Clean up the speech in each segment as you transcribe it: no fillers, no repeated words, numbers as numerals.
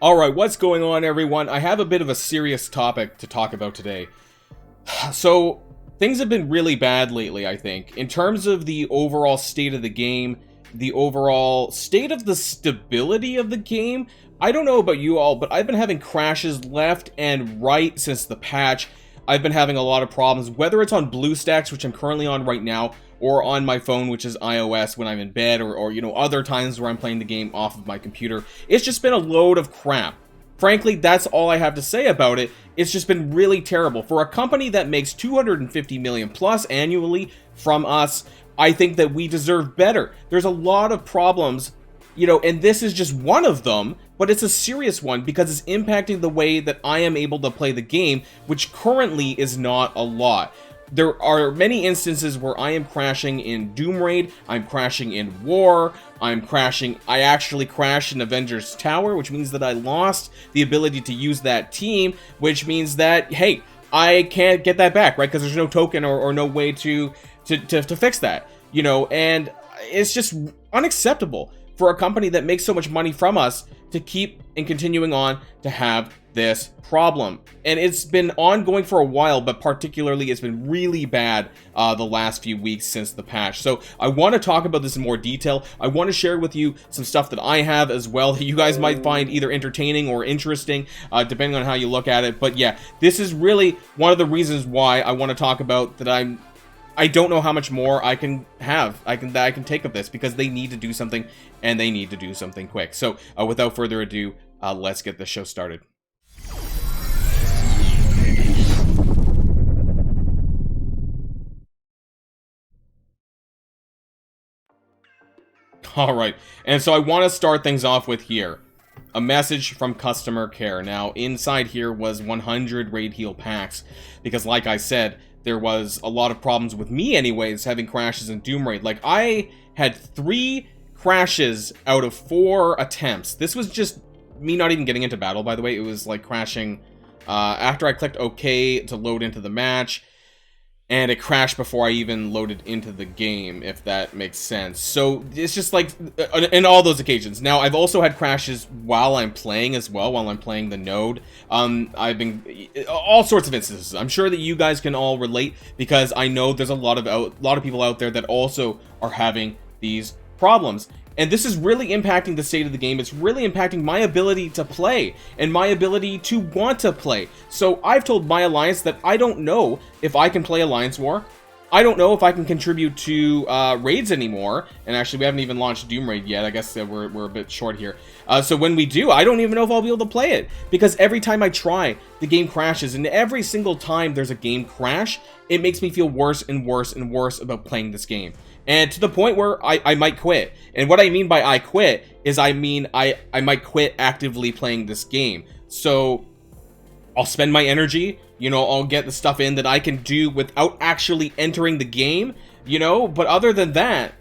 Alright, what's going on, everyone? I have a bit of a serious topic to talk about today. So, things have been really bad lately, I think. In terms of the overall state of the game, the overall state of the stability of the game, I don't know about you all, but I've been having crashes left and right since the patch. I've been having a lot of problems, whether it's on BlueStacks, which I'm currently on right now, or on my phone, which is iOS when I'm in bed, or you know, other times where I'm playing the game off of my computer. It's just been a load of crap. Frankly, that's all I have to say about it. It's just been really terrible. For a company that makes 250 million plus annually from us, I think that we deserve better. There's a lot of problems, you know, and this is just one of them, but it's a serious one because it's impacting the way that I am able to play the game, which currently is not a lot. There are many instances where I am crashing in Doom Raid, I'm crashing in War, I actually crashed in Avengers Tower, which means that I lost the ability to use that team, which means that, hey, I can't get that back, right? Because there's no token or no way to fix that, you know, and it's just unacceptable for a company that makes so much money from us to keep and continuing on to have this problem. And it's been ongoing for a while, but particularly it's been really bad the last few weeks since the patch. So I want to talk about this in more detail. I want to share with you some stuff that I have as well that you guys might find either entertaining or interesting, depending on how you look at it. But yeah, this is really one of the reasons why I want to talk about that I don't know how much more I can have, I can take of this, because they need to do something, and they need to do something quick. So, without further ado, let's get the show started. Alright, and so I want to start things off with here. A message from customer care. Now, inside here was 100 raid heal packs, because like I said, there was a lot of problems with me anyways, having crashes in Doom Raid. Like, I had 3 crashes out of 4 attempts. This was just me not even getting into battle, by the way. It was like crashing after I clicked OK to load into the match, and it crashed before I even loaded into the game, if that makes sense. So it's just like, in all those occasions. Now, I've also had crashes while I'm playing as well, while I'm playing the node. I've been, all sorts of instances. I'm sure that you guys can all relate, because I know there's a lot of people out there that also are having these problems. And this is really impacting the state of the game. It's really impacting my ability to play and my ability to want to play. So I've told my alliance that I don't know if I can play Alliance War. I don't know if I can contribute to raids anymore. And actually, we haven't even launched Doom Raid yet. I guess we're a bit short here. So when we do, I don't even know if I'll be able to play it, because every time I try, the game crashes. And every single time there's a game crash, it makes me feel worse and worse and worse about playing this game. And to the point where I might quit. And what I mean by I quit is I mean I might quit actively playing this game. So I'll spend my energy, you know, I'll get the stuff in that I can do without actually entering the game, you know, but other than that,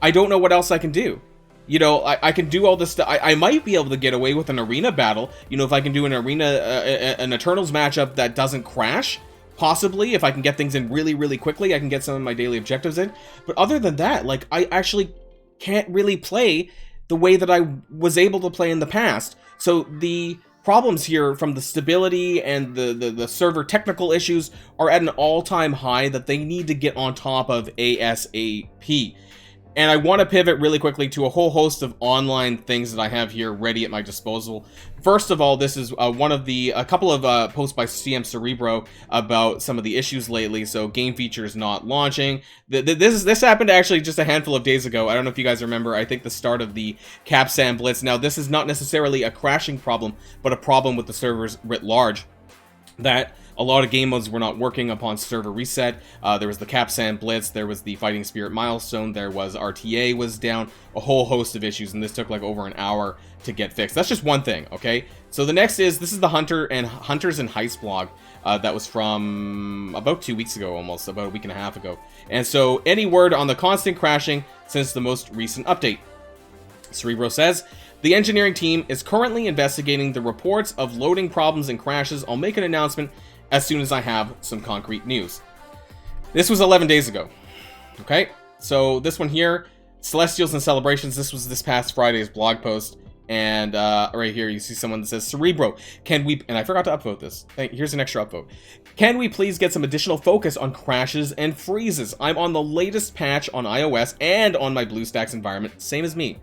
I don't know what else I can do. You know, I can do all this stuff. I might be able to get away with an arena battle, you know, if I can do an arena, an Eternals matchup that doesn't crash. Possibly, if I can get things in really, really quickly, I can get some of my daily objectives in. But other than that, like, I actually can't really play the way that I was able to play in the past. So the problems here from the stability and the server technical issues are at an all-time high that they need to get on top of ASAP. And I want to pivot really quickly to a whole host of online things that I have here ready at my disposal. First of all, this is a couple of posts by CM Cerebro about some of the issues lately. So game features not launching. This happened actually just a handful of days ago. I don't know if you guys remember. I think the start of the Capsam Blitz. Now, this is not necessarily a crashing problem, but a problem with the servers writ large. That a lot of game modes were not working upon server reset. There was the Capsam Blitz, there was the Fighting Spirit Milestone, there was RTA was down, a whole host of issues, and this took like over an hour to get fixed. That's just one thing, okay? So the next is, this is the Hunters and Heist blog that was from about 2 weeks ago, almost, about a week and a half ago. And so, any word on the constant crashing since the most recent update? Cerebro says, the engineering team is currently investigating the reports of loading problems and crashes. I'll make an announcement as soon as I have some concrete news. This was 11 days ago. Okay, so this one here, Celestials and Celebrations, this was this past Friday's blog post. And right here, you see someone that says, Cerebro, can we... And I forgot to upvote this. Here's an extra upvote. Can we please get some additional focus on crashes and freezes? I'm on the latest patch on iOS and on my BlueStacks environment, same as me.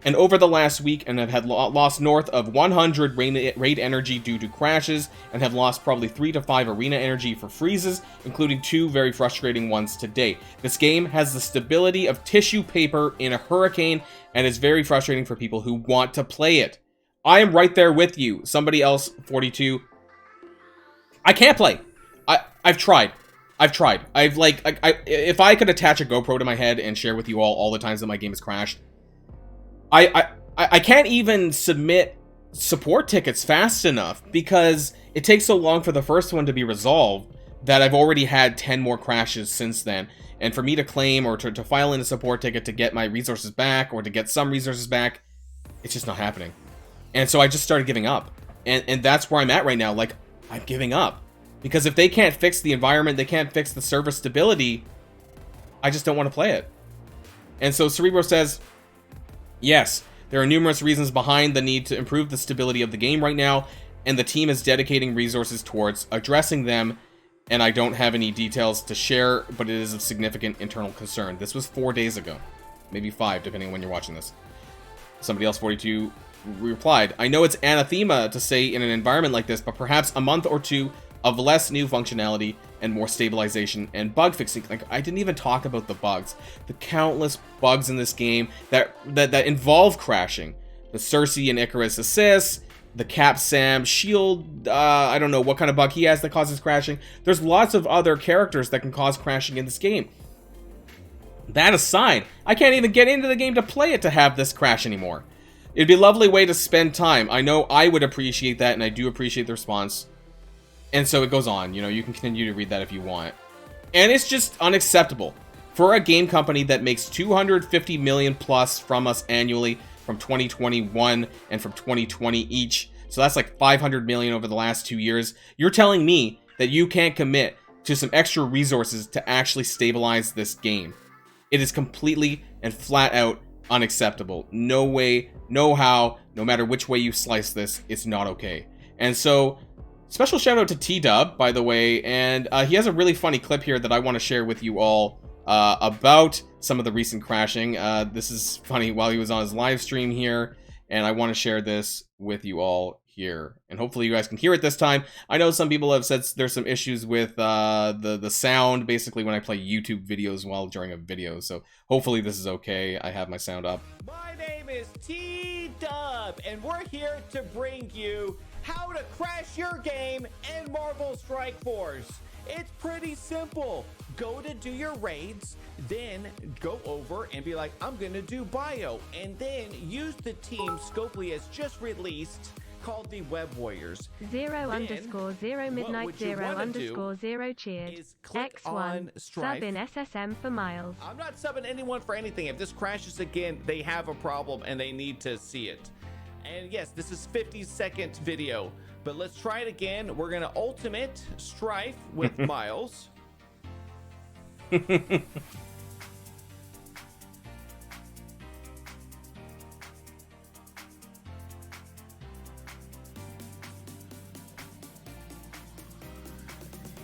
And over the last week, and I've had lost north of 100 raid energy due to crashes, and have lost probably 3 to 5 arena energy for freezes, including 2 very frustrating ones to date. This game has the stability of tissue paper in a hurricane, and is very frustrating for people who want to play it. I am right there with you. Somebody else, 42. I can't play. I've tried. If I could attach a GoPro to my head and share with you all the times that my game has crashed, I can't even submit support tickets fast enough because it takes so long for the first one to be resolved that I've already had 10 more crashes since then. And for me to claim or to file in a support ticket to get my resources back or to get some resources back, it's just not happening. And so I just started giving up. And that's where I'm at right now. Like, I'm giving up. Because if they can't fix the environment, they can't fix the server stability, I just don't want to play it. And so Cerebro says, yes, there are numerous reasons behind the need to improve the stability of the game right now, and the team is dedicating resources towards addressing them, and I don't have any details to share, but it is of significant internal concern. This was 4 days ago. Maybe 5, depending on when you're watching this. Somebody else, 42, replied, I know it's anathema to say in an environment like this, but perhaps a month or 2 of less new functionality and more stabilization and bug fixing. Like, I didn't even talk about the bugs. The countless bugs in this game that involve crashing. The Cersei and Icarus assists, the Cap Sam shield, I don't know what kind of bug he has that causes crashing. There's lots of other characters that can cause crashing in this game. That aside, I can't even get into the game to play it to have this crash anymore. It'd be a lovely way to spend time. I know I would appreciate that, and I do appreciate the response. And so it goes on, you know, you can continue to read that if you want. And it's just unacceptable for a game company that makes 250 million plus from us annually from 2021 and from 2020 each. So that's like 500 million over the last 2 years. You're telling me that you can't commit to some extra resources to actually stabilize this game. It is completely and flat out unacceptable. No way, no how, no matter which way you slice this, it's not okay. And so, special shout out to T-Dub, by the way, and he has a really funny clip here that I want to share with you all about some of the recent crashing. This is funny while he was on his live stream here, and I want to share this with you all here. And hopefully you guys can hear it this time. I know some people have said there's some issues with the sound, basically when I play YouTube videos while during a video, so hopefully this is okay. I have my sound up. My name is T-Dub, and we're here to bring you how to crash your game in Marvel Strike Force. It's pretty simple. Go to do your raids, then go over and be like, I'm gonna do bio, and then use the team Scopely has just released called the Web Warriors. 0_0 midnight 0_0 cheers. X1 sub in SSM for Miles. I'm not subbing anyone for anything. If this crashes again, they have a problem and they need to see it. And yes, this is 50-second video, but let's try it again. We're gonna ultimate Strife with Miles.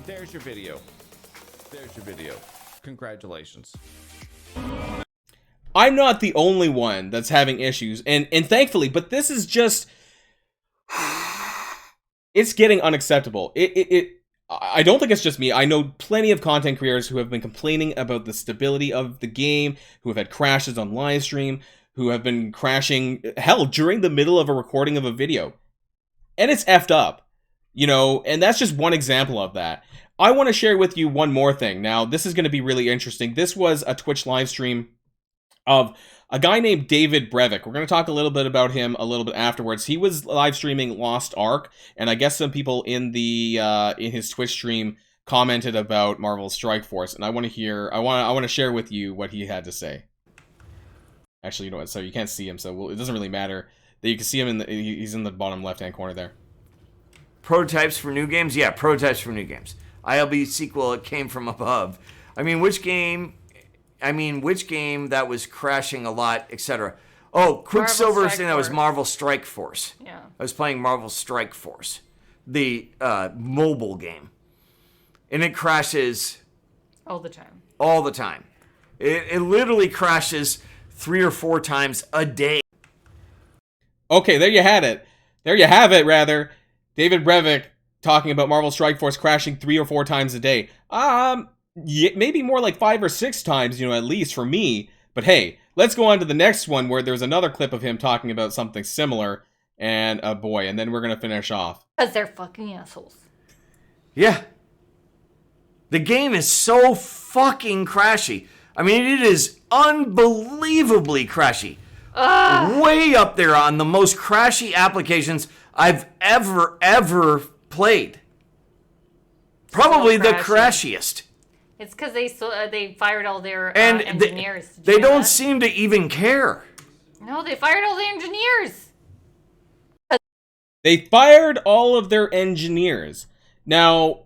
There's your video. There's your video. Congratulations. I'm not the only one that's having issues, and thankfully, but this is just, it's getting unacceptable. I don't think it's just me. I know plenty of content creators who have been complaining about the stability of the game, who have had crashes on live stream, who have been crashing, hell, during the middle of a recording of a video. And it's effed up, you know, and that's just one example of that. I want to share with you one more thing. Now, this is going to be really interesting. This was a Twitch live stream of a guy named David Brevik. We're going to talk a little bit about him a little bit afterwards. He was live streaming Lost Ark, and I guess some people in the in his Twitch stream commented about Marvel Strike Force, and I want to share with you what he had to say. Actually, you know what? So you can't see him, so it doesn't really matter. You can see him he's in the bottom left-hand corner there. Prototypes for new games? Yeah, prototypes for new games. ILB sequel, it came from above. I mean, which game that was crashing a lot, etc. Oh, Quicksilver was Strike saying that was Force. Marvel Strike Force. Yeah. I was playing Marvel Strike Force, the mobile game. And it crashes All the time. all the time. It literally crashes 3 or 4 times a day. Okay, there you had it. There you have it, rather. David Brevik talking about Marvel Strike Force crashing 3 or 4 times a day. Yeah, maybe more like 5 or 6 times, at least for me. But hey, let's go on to the next one where there's another clip of him talking about something similar. And, boy, and then we're going to finish off. Because they're fucking assholes. Yeah. The game is so fucking crashy. I mean, it is unbelievably crashy. Way up there on the most crashy applications I've ever played. Probably the crashiest. It's because they fired all their And engineers. they don't seem to even care. No, they fired all the engineers. They fired all of their engineers. Now,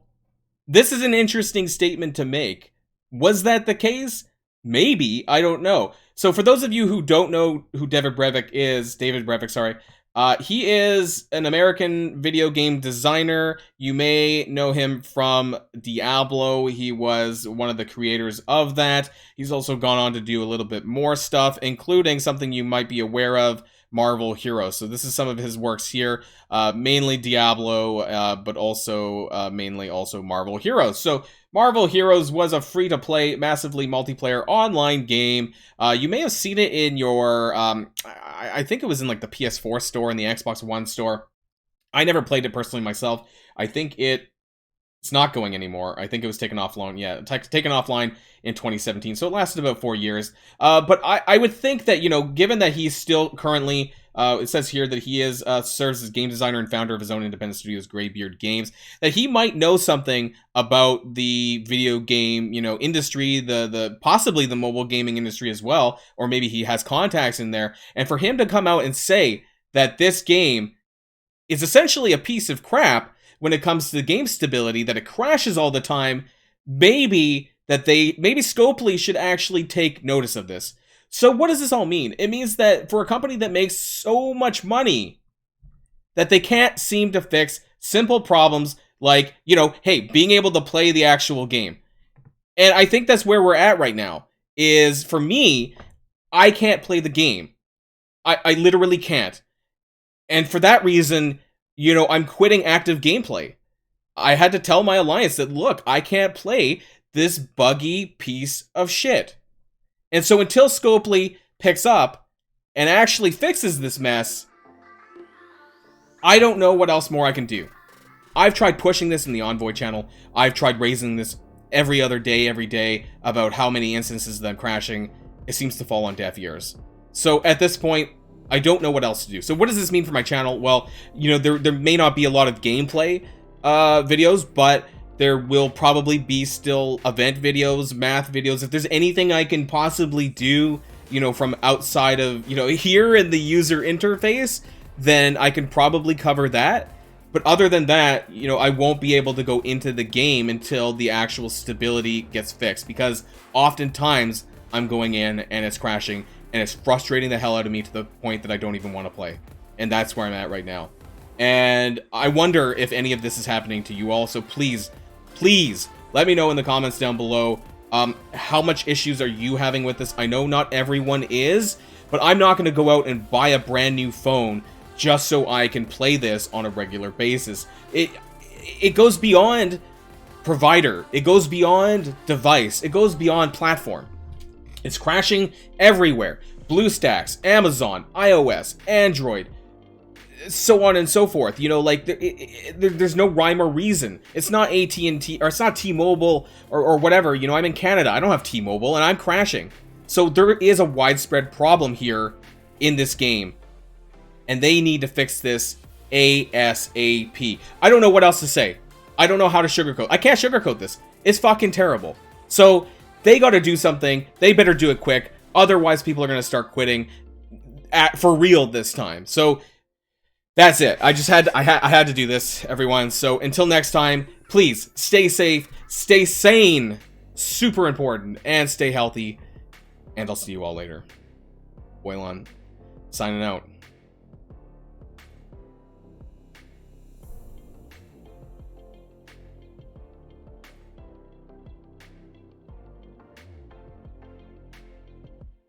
this is an interesting statement to make. Was that the case? Maybe. I don't know. So for those of you who don't know who David Brevik, he is an American video game designer. You may know him from Diablo. He was one of the creators of that. He's also gone on to do a little bit more stuff, including something you might be aware of, Marvel Heroes. So this is some of his works here, mainly Diablo, but also mainly also Marvel Heroes. So Marvel Heroes was a free-to-play, massively multiplayer online game. You may have seen it in your, I think it was in like the PS4 store and the Xbox One store. I never played it personally myself. I think it's not going anymore. I think it was taken offline. Yeah, taken offline in 2017. So it lasted about 4 years. But I would think that, given that he's still currently, it says here that he serves as game designer and founder of his own independent studios, Greybeard Games, that he might know something about the video game, industry, the possibly the mobile gaming industry as well, or maybe he has contacts in there. And for him to come out and say that this game is essentially a piece of crap when it comes to the game stability, that it crashes all the time, maybe Scopely should actually take notice of this. So what does this all mean? It means that for a company that makes so much money, that they can't seem to fix simple problems like, hey, being able to play the actual game. And I think that's where we're at right now, is for me, I can't play the game. I literally can't. And for that reason, I'm quitting active gameplay. I had to tell my alliance that, look, I can't play this buggy piece of shit. And so until Scopely picks up and actually fixes this mess, I don't know what else more I can do. I've tried pushing this in the Envoy channel. I've tried raising this every other day, every day, about how many instances that I'm crashing. It seems to fall on deaf ears. So at this point, I don't know what else to do. So what does this mean for my channel? Well, there may not be a lot of gameplay videos, but there will probably be still event videos, math videos. If there's anything I can possibly do, from outside of, here in the user interface, then I can probably cover that. But other than that, I won't be able to go into the game until the actual stability gets fixed, because oftentimes I'm going in and it's crashing and it's frustrating the hell out of me to the point that I don't even want to play. And that's where I'm at right now. And I wonder if any of this is happening to you all. So please let me know in the comments down below. How much issues are you having with this? I know not everyone is, but I'm not going to go out and buy a brand new phone just so I can play this on a regular basis. It goes beyond provider. It goes beyond device. It goes beyond platform. It's crashing everywhere. BlueStacks, Amazon, iOS, Android, so on and so forth. There's no rhyme or reason. It's not AT&T, or it's not T-Mobile, or whatever. I'm in Canada. I don't have T-Mobile, and I'm crashing. So there is a widespread problem here in this game, and they need to fix this ASAP. I don't know what else to say. I don't know how to sugarcoat. I can't sugarcoat this. It's fucking terrible. So they got to do something. They better do it quick. Otherwise, people are going to start quitting for real this time. So that's it. I had to do this, everyone. So until next time, please stay safe, stay sane, super important, and stay healthy. And I'll see you all later. Boilon Signing out.